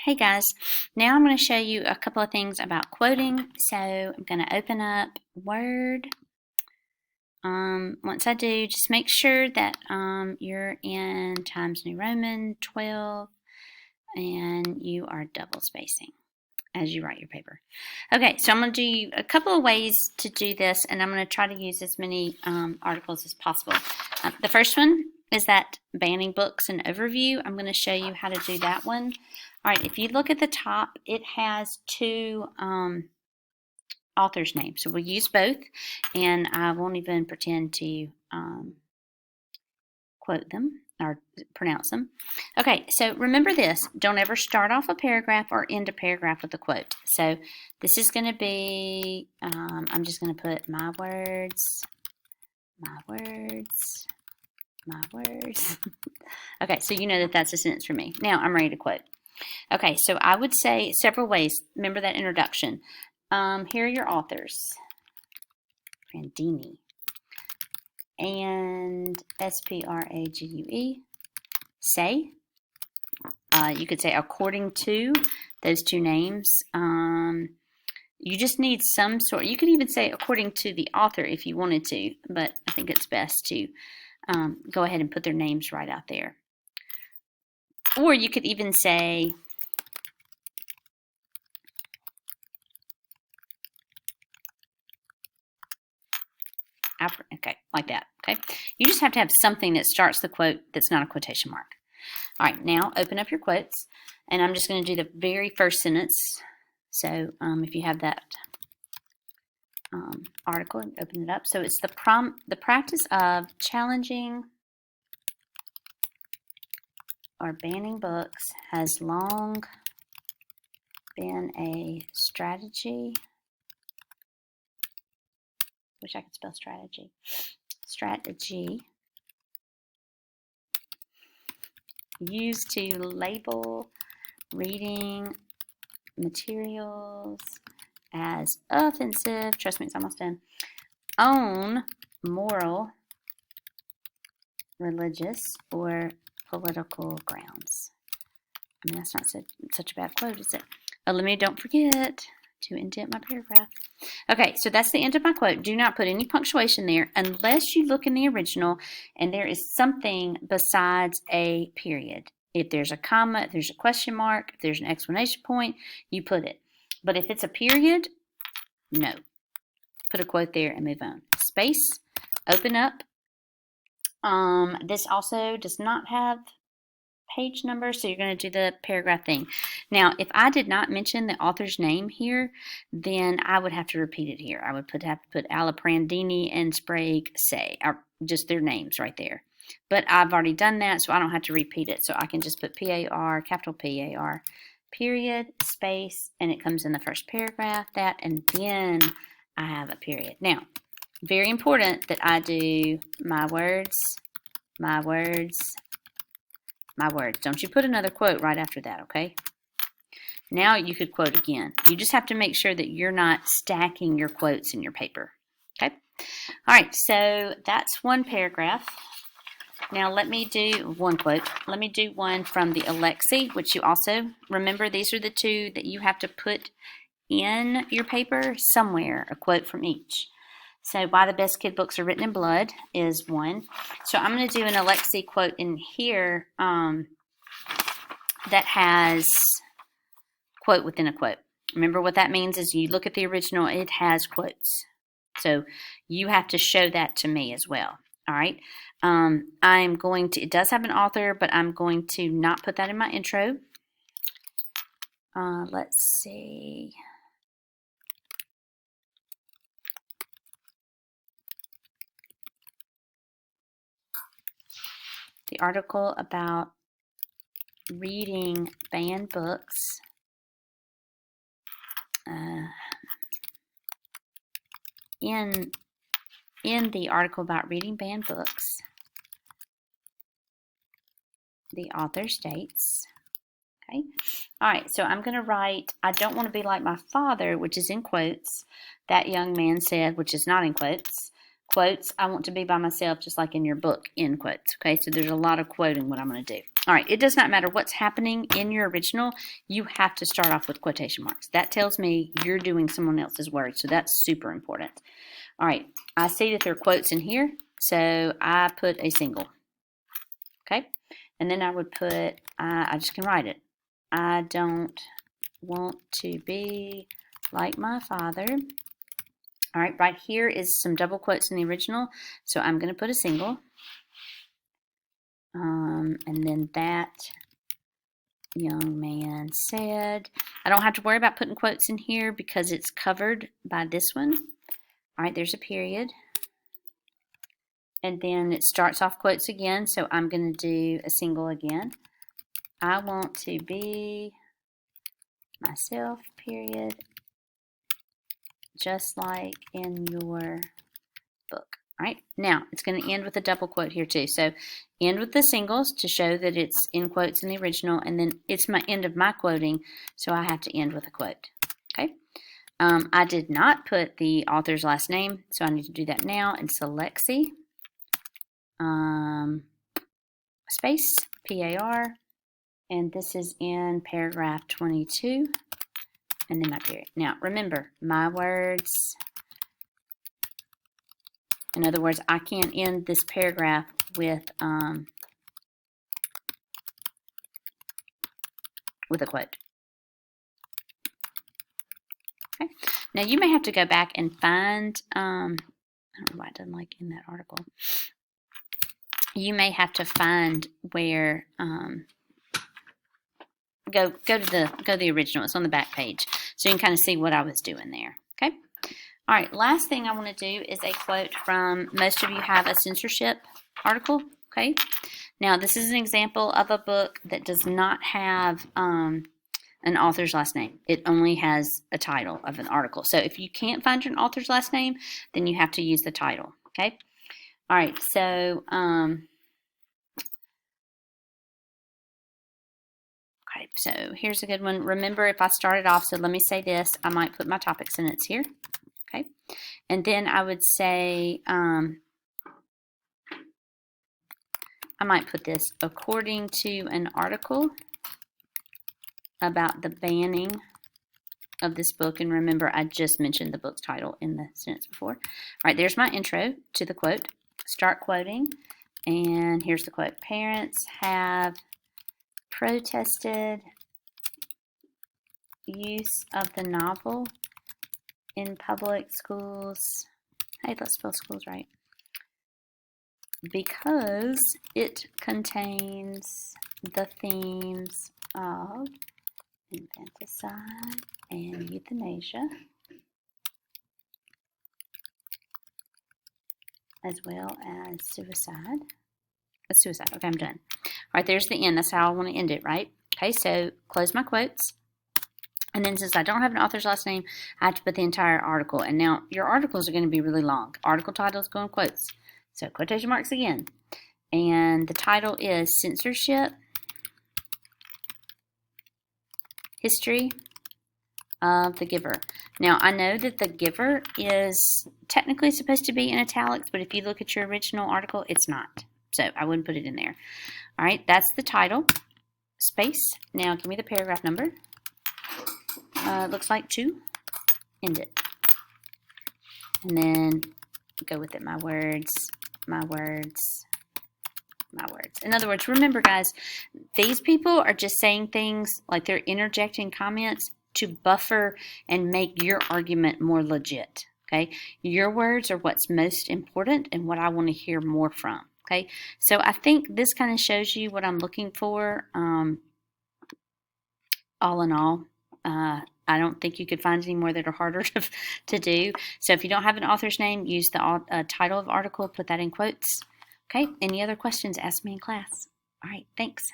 Hey guys, now I'm going to show you a couple of things about quoting. So I'm going to open up Word. Once I do, just make sure that you're in Times New Roman 12 and you are double spacing as you write your paper. Okay, so I'm going to do a couple of ways to do this, and I'm going to try to use as many articles as possible. The first one is that banning books and overview. I'm going to show you how to do that one. All right, if you look at the top, it has two authors' names. So we'll use both, and I won't even pretend to quote them or pronounce them. Okay, so remember this. Don't ever start off a paragraph or end a paragraph with a quote. So this is going to be, I'm just going to put my words, my words, my words. Okay, so you know that that's a sentence for me. Now I'm ready to quote. Okay, so I would say several ways. Remember that introduction. Here are your authors. Prandini and Sprague. Say. You could say according to those two names. You just need some sort. You could even say according to the author if you wanted to, but I think it's best to go ahead and put their names right out there. Or you could even say okay, like that. Okay, you just have to have something that starts the quote that's not a quotation mark. All right, now open up your quotes, and I'm just going to do the very first sentence. So if you have that article, open it up. So it's the practice of challenging or banning books has long been a strategy. Wish I could spell strategy. Strategy used to label reading materials as offensive, trust me, it's almost done, on moral, religious, or political grounds. I mean, that's not such a bad quote, is it? Don't forget to indent my paragraph. Okay, so that's the end of my quote. Do not put any punctuation there unless you look in the original and there is something besides a period. If there's a comma, if there's a question mark, if there's an exclamation point, you put it. But if it's a period, no. Put a quote there and move on. Space, open up. This also does not have page number, so you're going to do the paragraph thing. Now, if I did not mention the author's name here, then I would have to repeat it here. I would have to put Prandini and Sprague say, or just their names right there. But I've already done that, so I don't have to repeat it. So I can just put P-A-R, capital P-A-R, period, space, and it comes in the first paragraph, that, and then I have a period. Now, very important that I do my words, my words, my words. Don't you put another quote right after that, okay? Now you could quote again. You just have to make sure that you're not stacking your quotes in your paper, okay? All right, so that's one paragraph. Now let me do one quote. Let me do one from the Alexi, which you also, remember these are the two that you have to put in your paper somewhere, a quote from each. So Why the Best Kid Books Are Written in Blood is one. So I'm going to do an Alexi quote in here that has quote within a quote. Remember what that means is you look at the original, it has quotes. So you have to show that to me as well. All right. I'm going to, it does have an author, but I'm going to not put that in my intro. Let's see. The article about reading banned books. In the article about reading banned books, the author states, okay, all right, so I'm going to write, I don't want to be like my father, which is in quotes. That young man said, which is not in quotes. Quotes, I want to be by myself, just like in your book, in quotes. Okay, so there's a lot of quoting what I'm going to do. All right, it does not matter what's happening in your original. You have to start off with quotation marks. That tells me you're doing someone else's words, so that's super important. All right, I see that there are quotes in here, so I put a single. Okay, and then I would put, I just can write it. I don't want to be like my father. All right, right here is some double quotes in the original, so I'm going to put a single. And then that young man said, I don't have to worry about putting quotes in here because it's covered by this one. All right, there's a period. And then it starts off quotes again, so I'm going to do a single again. I want to be myself, period, just like in your book. All right, now it's going to end with a double quote here too. So end with the singles to show that it's in quotes in the original, and then it's my end of my quoting, so I have to end with a quote. Okay. I did not put the author's last name, so I need to do that now and select C. Space, P-A-R, and this is in paragraph 22, and then my period. Now remember, my words. In other words, I can't end this paragraph with a quote. Okay. Now you may have to go back and find, I don't know why it doesn't like in that article. You may have to find where, go to the original. It's on the back page, so you can kind of see what I was doing there. Okay. All right. Last thing I want to do is a quote from. Most of you have a censorship article. Okay. Now this is an example of a book that does not have an author's last name. It only has a title of an article. So if you can't find your author's last name, then you have to use the title. Okay. All right. So okay, so here's a good one. Remember, if I started off, so let me say this, I might put my topic sentence here. Okay. And then I would say, I might put this, according to an article about the banning of this book. And remember, I just mentioned the book's title in the sentence before. All right, there's my intro to the quote. Start quoting. And here's the quote. Parents have protested use of the novel in public schools. Hey, let's spell schools right. Because it contains the themes of infanticide and euthanasia, as well as suicide. That's suicide. Okay, I'm done. All right, there's the end. That's how I want to end it, right? Okay, so close my quotes. And then since I don't have an author's last name, I have to put the entire article. And now your articles are going to be really long. Article titles go in quotes. So quotation marks again. And the title is Censorship, History of the Giver. Now, I know that the giver is technically supposed to be in italics, but if you look at your original article, it's not. So I wouldn't put it in there. All right, that's the title. Space. Now, give me the paragraph number. Looks like 2. End it. And then go with it. My words, my words, my words. In other words, remember, guys, these people are just saying things like they're interjecting comments to buffer and make your argument more legit. Okay, your words are what's most important and what I want to hear more from. Okay, so I think this kind of shows you what I'm looking for. All in all, I don't think you could find any more that are harder to do. So if you don't have an author's name, use the title of article, put that in quotes. Okay, any other questions, ask me in class. All right, thanks.